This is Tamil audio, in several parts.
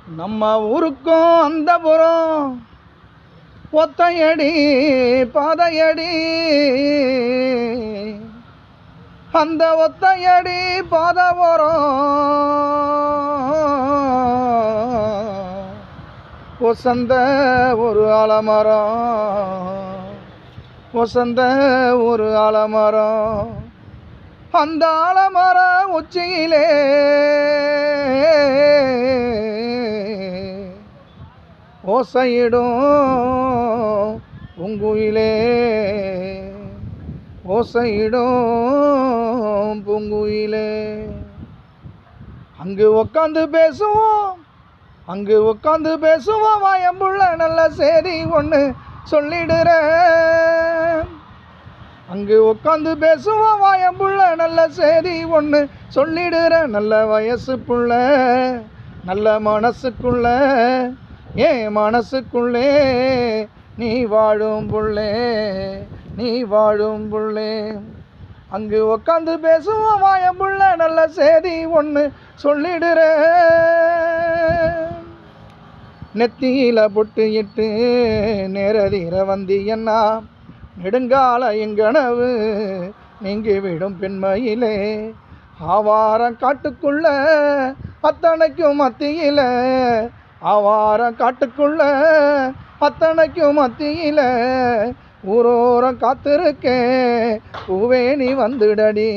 நம்ம ஊருக்கும் அந்த புறம் ஒத்தையடி பாதையடி, அந்த ஒத்தையடி பாதை போறோம் ஒசந்த ஒரு ஆலமரம், ஒசந்த ஒரு ஆலமரம். அந்த ஆலமர உச்சியிலே ஓசையிடும் பூங்குயிலே, ஓசையிடும் பூங்குயிலே. அங்கு உக்காந்து பேசுவோம், அங்கு உட்காந்து பேசுவோம் வாயம்புள்ள நல்ல செய்தி ஒன்று சொல்லிடுறேன். அங்கு உட்காந்து பேசுவோம் வாயம்புள்ள நல்ல செய்தி ஒன்று சொல்லிடுறேன். நல்ல வயசு புள்ள, நல்ல மனசுக்குள்ள, ஏன் மனசுக்குள்ளே நீ வாழும் புள்ளே, நீ வாழும் புள்ளே. அங்கு உட்காந்து பேசுவோம் வாயம்புள்ள நல்ல செய்தி ஒன்று சொல்லிடுறேன். நெத்தியில பொட்டு இட்டு நேரதீர வந்தியன்னா, நெடுங்கால எங்கனவு நீங்கி விடும் பெண்மையிலே. ஆவாரம் காட்டுக்குள்ள அத்தனைக்கும் மத்தியில, ஆவாரம் காட்டுக்குள்ள அத்தனைக்கும் மத்தியில, ஊரோரம் காத்திருக்கேன் பூவே நீ வந்துடடி,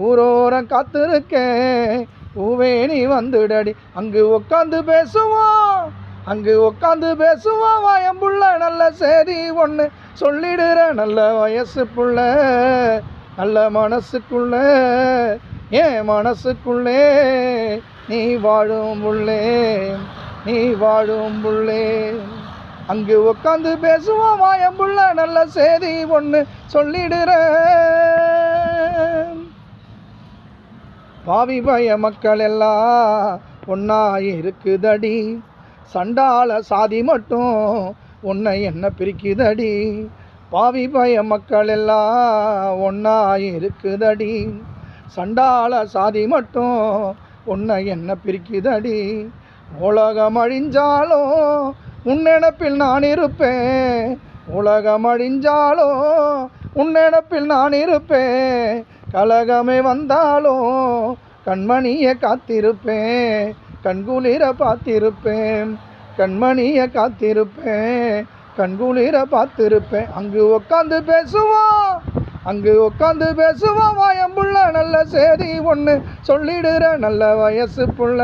ஊரோரம் காத்திருக்கேன் பூவே நீ வந்துடடி. அங்கு உட்காந்து பேசுவோம், அங்கு உட்காந்து பேசுவோம் வாயம்புள்ள நல்ல செய்தி ஒன்று சொல்லிடுற. நல்ல வயசு புள்ள, நல்ல மனசுக்குள்ள, ஏன் மனசுக்குள்ளே நீ வாழும் புள்ளே, நீ வாழும் புள்ளே. அங்கு உட்காந்து பேசுவோம் வாயம்புள்ள நல்ல செய்தி ஒன்று சொல்லிடுற. பாவி பய மக்கள் எல்லாம் ஒன்னா இருக்குதடி, சண்டால சாதி மட்டும் உன்னை என்ன பிரிக்குதடி. பாவி பய மக்கள் எல்லாம் ஒன்னா இருக்குதடி, சண்டால சாதி மட்டும் உன்னை என்ன பிரிக்குதடி. உலகம் அழிஞ்சாலும் உன் நினப்பில் நான் இருப்பேன், உலகம் அழிஞ்சாலும் உன் நினப்பில் நான் இருப்பேன். கலகமே வந்தாலும் கண்மணியை காத்திருப்பேன், கண்குளிர பார்த்திருப்பேன், கண்மணியை காத்திருப்பேன், கண்குளிர பார்த்திருப்பேன். அங்கு உட்காந்து பேசுவோம், அங்கு உட்காந்து பேசுவோம் வாயம்புள்ள நல்ல செய்தி ஒன்று சொல்லிடுற. நல்ல வயசு புள்ள.